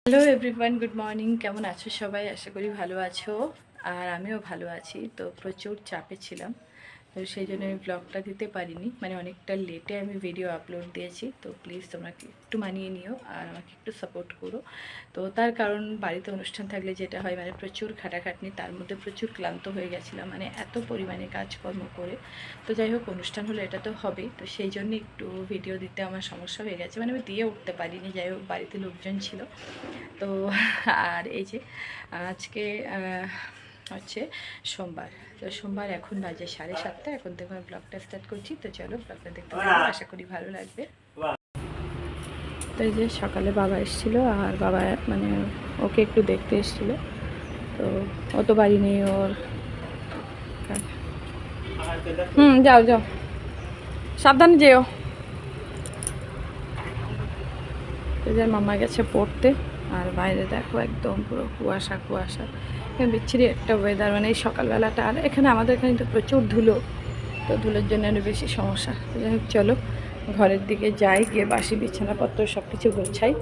Hello everyone, good morning. কেমন আছো সবাই? আশা করি ভালো আছো। আর আমিও ভালো আছি। তো প্রচুর চাপে ছিলাম, তো সেই জন্য আমি ব্লগটা দিতে পারিনি, মানে অনেকটা লেটে আমি ভিডিও আপলোড দিয়েছি। তো প্লিজ তোমরা একটু মানিয়ে নিও আর আমাকে একটু সাপোর্ট করো। তো তার কারণ বাড়িতে অনুষ্ঠান থাকলে যেটা হয়, মানে প্রচুর খাটাখাটনি, তার মধ্যে প্রচুর ক্লান্ত হয়ে গেছিলাম, মানে এত পরিমাণে কাজকর্ম করে। তো যাই হোক, অনুষ্ঠান হলে এটা তো হবেই, তো সেই জন্য একটু ভিডিও দিতে আমার সমস্যা হয়ে গেছে, মানে আমি দিয়ে উঠতে পারিনি। যাই হোক, বাড়িতে লোকজন ছিল। তো আর এই যে আজকে হচ্ছে সোমবার। তো সোমবার এখন বাজে 7:30। এখন থেকে আমি ব্লগটা স্টার্ট করছি। তো চলো ব্লগটা দেখতে পাবো, আশা করি ভালো লাগবে। তো এই যে সকালে বাবা এসেছিলো, আর বাবা মানে ওকে একটু দেখতে এসেছিলো। তো ও তো বাড়ি নেই, ওর যাও যাও, সাবধানে যেও। তো যে মামা গেছে পড়তে। আর বাইরে দেখো একদম পুরো কুয়াশা কুয়াশা, বিচ্ছিরি একটা ওয়েদার, মানে এই সকালবেলাটা। আর এখানে আমাদের এখানে তো প্রচুর ধুলো, তো ধুলোর জন্য আরও বেশি সমস্যা। যাই হোক চলো ঘরের দিকে যাই, গিয়ে বাসি বিছানাপত্র সব কিছু গোছাই।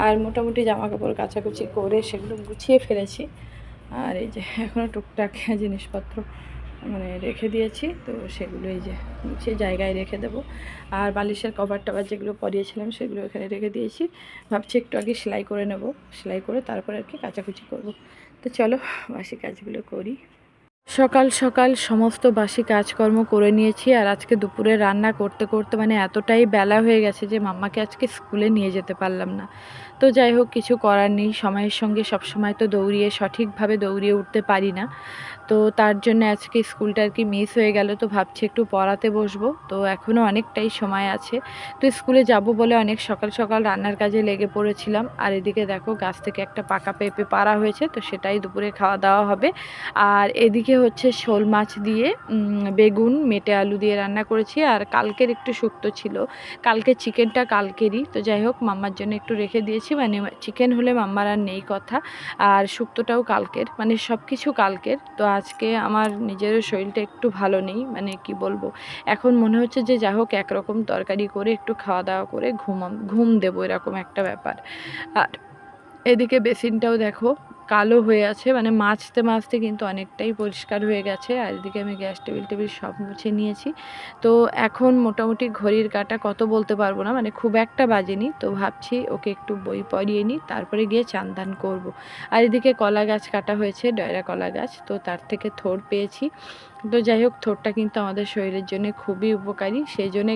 আর মোটামুটি জামা কাপড় কাচাকুচি করে সেগুলো গুছিয়ে ফেলেছি। আর এই যে এখনও টুকটাক জিনিসপত্র মানে রেখে দিয়েছি, তো সেগুলো এই যে সে জায়গায় রেখে দেবো। আর বালিশের কভার টভার যেগুলো পরিয়েছিলাম সেগুলো এখানে রেখে দিয়েছি। ভাবছি একটু আগে সেলাই করে নেব, সেলাই করে তারপর আর কি কাচাকুচি করব। তো চলো বাসি কাজগুলো করি। সকাল সকাল সমস্ত বাসি কাজকর্ম করে নিয়েছি। আর আজকে দুপুরে রান্না করতে করতে মানে এতটাই বেলা হয়ে গেছে যে মাম্মাকে আজকে স্কুলে নিয়ে যেতে পারলাম না। তো যাই হোক, কিছু করার নেই, সময়ের সঙ্গে সবসময় তো সঠিকভাবে দৌড়িয়ে উঠতে পারি না। তো তার জন্য আজকে স্কুলটা আর কি মিস হয়ে গেল। তো ভাবছি একটু পড়াতে বসবো, তো এখনও অনেকটাই সময় আছে। তো স্কুলে যাব বলে অনেক সকাল সকাল রান্নার কাজে লেগে পড়েছিলাম। আর এদিকে দেখো গাছ থেকে একটা পাকা পেঁপে পাড়া হয়েছে, তো সেটাই দুপুরে খাওয়া দাওয়া হবে। আর এদিকে হচ্ছে শোল মাছ দিয়ে বেগুন মেটে আলু দিয়ে রান্না করেছি। আর কালকের একটু শুক্তো ছিল, কালকের চিকেনটা কালকেরই। তো যাই হোক, মাম্মার জন্য একটু রেখে দিয়েছি, মানে চিকেন হলে মাম্মার আর নেই কথা। আর শুক্তোটাও কালকের, মানে সব কিছু কালকের। তো আজকে আমার নিজেরও শরীরটা একটু ভালো নেই, মানে কি বলবো, এখন মনে হচ্ছে যে যা হোক একরকম তরকারি করে একটু খাওয়া দাওয়া করে ঘুম দেবো, এরকম একটা ব্যাপার। আর এদিকে বেসিনটাও দেখো কালো হয়ে আছে, মানে মাজতে মাজতে কিন্তু অনেকটাই পরিষ্কার হয়ে গেছে। আর এদিকে আমি গ্যাস টেবিল সব মুছে নিয়েছি। তো এখন মোটামুটি ঘড়ির কাঁটা কত বলতে পারবো না, মানে খুব একটা বাজেনি। তো ভাবছি ওকে একটু বই পড়িয়ে নিই, তারপরে গিয়ে চান দান করবো। আর এদিকে কলা গাছ কাটা হয়েছে, ডয়রা কলা গাছ, তো তার থেকে থোড় পেয়েছি। তো যাই হোক, থোড়টা কিন্তু আমাদের শরীরের জন্য খুবই উপকারী, সেই জন্যে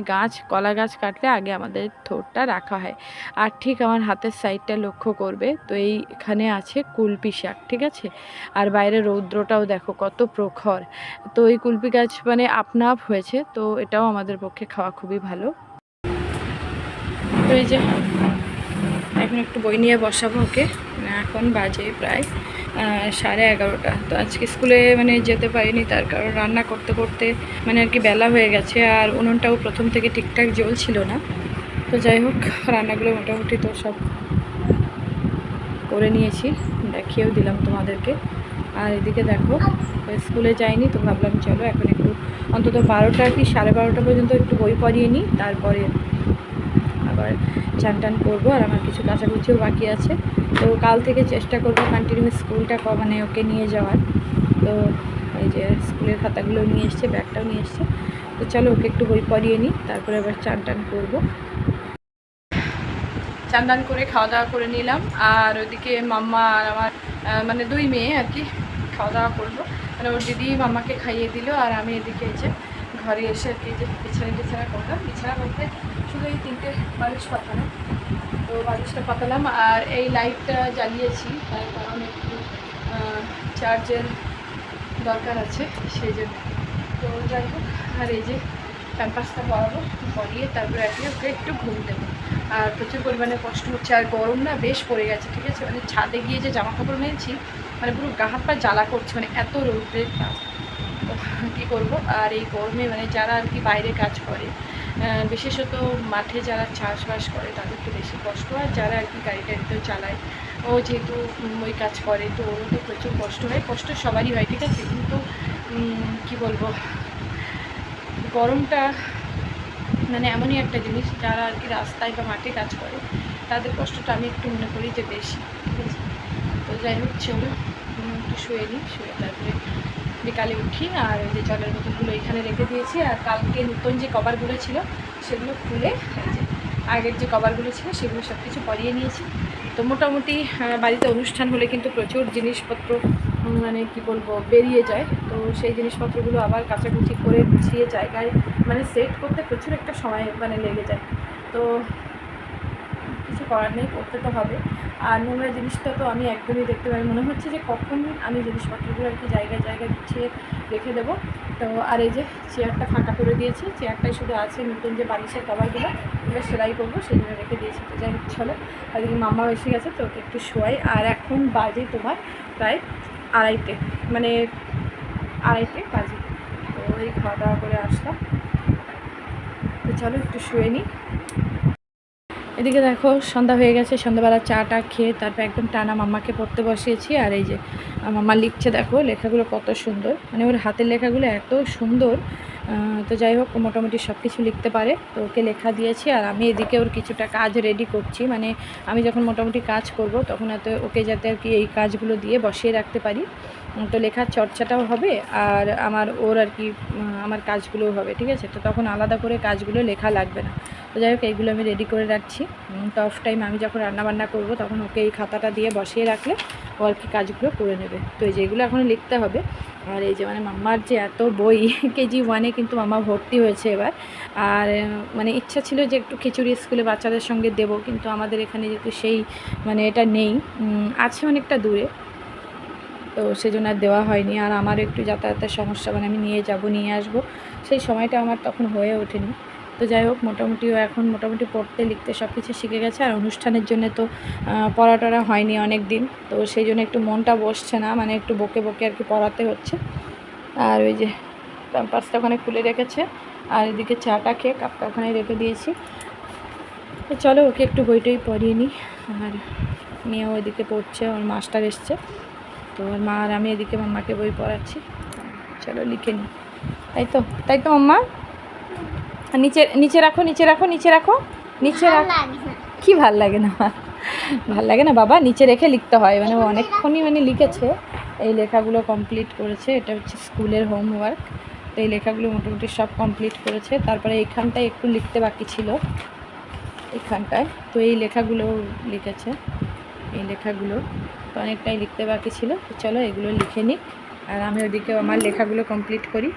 কলা গাছ কাটলে আগে আমাদের থোড়টা রাখা হয়। আর ঠিক আমার হাতের সাইডটা লক্ষ্য করবে, তো এইখানে আছে কুলপি শাক, ঠিক আছে। আর বাইরে রৌদ্রটাও দেখো কত প্রখর। তো এই কুলপি গাছ মানে আপনা আপ হয়েছে, তো এটাও আমাদের পক্ষে খাওয়া খুবই ভালো। তো এই যে এখন একটু বই নিয়ে বসাবো ওকে। এখন বাজে প্রায় 11:30। তো আজকে স্কুলে মানে যেতে পারিনি, তার কারণ রান্না করতে করতে মানে আর কি বেলা হয়ে গেছে। আর উনুনটাও প্রথম থেকে ঠিকঠাক জ্বলছিল না। তো যাই হোক, রান্নাগুলো মোটামুটি তো সব করে নিয়েছি, দেখিয়েও দিলাম তোমাদেরকে। আর এদিকে দেখো স্কুলে যাইনি, তো ভাবলাম চলো এখন একটু অন্তত 12টা কি 12:30 পর্যন্ত একটু বই পড়িয়ে নিই, তারপরে আবার চান টান করবো। আর আমার কিছু কাচাকুচিও বাকি আছে, তো কাল থেকে চেষ্টা করবো কন্টিনিউ স্কুলটা মানে ওকে নিয়ে যাওয়ার। তো এই যে স্কুলের খাতাগুলো নিয়ে এসছে, ব্যাগটাও নিয়ে এসছে। তো চলো ওকে একটু বই পড়িয়ে নিই, তারপরে আবার চান টান করবো। চান টান করে খাওয়া দাওয়া করে নিলাম। আর ওইদিকে মাম্মা আর আমার মানে দুই মেয়ে আর কি খাওয়া দাওয়া করলো, মানে ওর দিদি মাম্মাকে খাইয়ে দিল। আর আমি এদিকে এসে ঘরে এসে আর কি যে বিছানা করলাম। বিছানা করতে শুধু এই 3টে বালিশ পাতালাম, তো বালিশটা পাতালাম। আর এই লাইটটা জ্বালিয়েছি তার কারণ একটু চার্জের দরকার আছে, সেই জন্য। তো যাই হোক, আর এই যে ক্যাম্পাসটা পরাবো, পরিয়ে তারপরে আর কি ওকে একটু ঘুম দেবো। আর প্রচুর পরিমাণে কষ্ট হচ্ছে, আর গরম না বেশ পড়ে গেছে, ঠিক আছে। মানে ছাদে গিয়ে যে জামা কাপড় মেলছি, মানে পুরো গা হাত পা জ্বালা করছে, মানে এত রৌদ্রের তাপ। তো কী করবো। আর এই গরমে মানে যারা আর কি বাইরে কাজ করে, বিশেষত মাঠে যারা চাষবাস করে, তাদের তো বেশি কষ্ট। আর যারা আর কি গাড়ি টাড়িতেও চালায়, ও যেহেতু ওই কাজ করে, তো ওরও তো প্রচুর কষ্ট হয়। কষ্ট সবারই হয়, ঠিক আছে, কিন্তু কি বলবো, গরমটা মানে এমনই একটা জিনিস, যারা আর কি রাস্তায় বা মাঠে কাজ করে তাদের কষ্টটা আমি একটু মনে করি যে বেশি, ঠিক আছে। তো যাই হোক চলো একটু শুয়ে নিই, শুয়ে তারপরে বিকালে উঠি। আর ওই যে জলের বোতলগুলো এখানে রেখে দিয়েছি, আর কালকে নতুন যে কভারগুলো ছিল সেগুলো খুলে এই যে আগের যে কভারগুলো ছিল সেগুলো সব কিছু পরিয়ে নিয়েছি। তো মোটামুটি বাড়িতে অনুষ্ঠান হলে কিন্তু প্রচুর জিনিসপত্র মানে কি বলবো বেরিয়ে যায়। তো সেই জিনিসপত্রগুলো আবার কাচাকুচি করে গুছিয়ে জায়গায় মানে সেট করতে প্রচুর একটা সময় মানে লেগে যায়। তো কিছু করার নেই, করতে তো হবে। আর নোংরা জিনিসটা তো আমি একদমই দেখতে পাই, মনে হচ্ছে যে কখন আমি জিনিসপত্রগুলো আর কি জায়গায় জায়গায় গুছিয়ে রেখে দেবো। তো আর এই যে চেয়ারটা ফাঁকা করে দিয়েছি, চেয়ারটাই শুধু আছে, নতুন যে বালিশের কভারগুলো এগুলো সেলাই করবো সেই জন্য রেখে দিয়েছি। তো যাই হোক চলো, আর এদিকে মাম্মা এসে গেছে তো ওকে একটু শোয়াই। আর এখন বাজে তোমার প্রায় 2:30, মানে 2:30 বাজে। তো এই খাওয়া দাওয়া করে আসলাম, তো চলো একটু শুয়ে নিই। এদিকে দেখো সন্ধ্যা হয়ে গেছে, সন্ধ্যাবেলা চাটা খেয়ে তারপর একদম টানা মাম্মাকে পড়তে বসিয়েছি। আর এই যে মাম্মা লিখছে, দেখো লেখাগুলো কত সুন্দর, মানে ওর হাতের লেখাগুলো এত সুন্দর। তো যাই হোক মোটামুটি সব কিছু লিখতে পারে, তো ওকে লেখা দিয়েছি। আর আমি এদিকে ওর কিছুটা কাজ রেডি করছি, মানে আমি যখন মোটামুটি কাজ করব তখন এত ওকে যাতে আর কি এই কাজগুলো দিয়ে বসিয়ে রাখতে পারি। তো লেখার চর্চাটাও হবে আর ওর আর কি আমার কাজগুলোও হবে, ঠিক আছে। তো তখন আলাদা করে কাজগুলো লেখা লাগবে না। তো যাই হোক এইগুলো আমি রেডি করে রাখছি। তো অফ টাইম আমি যখন রান্নাবান্না করব তখন ওকে এই খাতাটা দিয়ে বসিয়ে রাখলে ও আর কি কাজগুলো করে নেবে। তো এই যেগুলো এখনও লিখতে হবে। আর এই যে মানে মাম্মার যে এত বই, কেজি 1-এ কিন্তু মাম্মা ভর্তি হয়েছে এবার। আর মানে ইচ্ছা ছিল যে একটু খিচুড়ি স্কুলে বাচ্চাদের সঙ্গে দেবো, কিন্তু আমাদের এখানে যেহেতু সেই মানে এটা নেই, আছে অনেকটা দূরে, তো সেজন্য আর দেওয়া হয়নি। আর আমার একটু যাতায়াতের সমস্যা, মানে আমি নিয়ে যাব নিয়ে আসব, সেই সময়টা আমার তখন হয়ে ওঠেনি। তো যাই হোক মোটামুটিও এখন মোটামুটি পড়তে লিখতে সব কিছু শিখে গেছে। আর অনুষ্ঠানের জন্য তো পড়াটা হয়নি অনেক দিন, তো সেই জন্য একটু মনটা বসছে না, মানে একটু বকে বকে আর কি পড়াতে হচ্ছে। আর ওই যে প্যাম্পাসটা ওখানে খুলে রেখেছে, আর এদিকে চাটা খেয়ে কাপটা ওখানে রেখে দিয়েছি। তো চলো ওকে একটু বইটই পড়িয়ে নিই। আর মেয়েও ওইদিকে পড়ছে, ওর মাস্টার এসছে, তো ওর মা আর আমি এদিকে মাম্মাকে বই পড়াচ্ছি। চলো লিখে নিই, তাই তো মাম্মা। নিচে নিচে রাখো, নিচে রাখো, নিচে রাখো, নিচে রাখো। কি ভাল লাগে না, ভাল লাগে না বাবা, নিচে রেখে লিখতে হয়। মানে ও অনেকক্ষণই মানে লিখেছে, এই লেখাগুলো কমপ্লিট করেছে। এটা হচ্ছে স্কুলের হোমওয়ার্ক। তো এই লেখাগুলো মোটামুটি সব কমপ্লিট করেছে। তারপরে এইখানটায় একটু লিখতে বাকি ছিল, এখানটায় তো এই লেখাগুলো লিখেছে, এই লেখাগুলো তো অনেকটাই লিখতে বাকি ছিল। তো চলো এগুলো লিখে নিই, আর আমি ওদিকে আমার লেখাগুলো কমপ্লিট করি।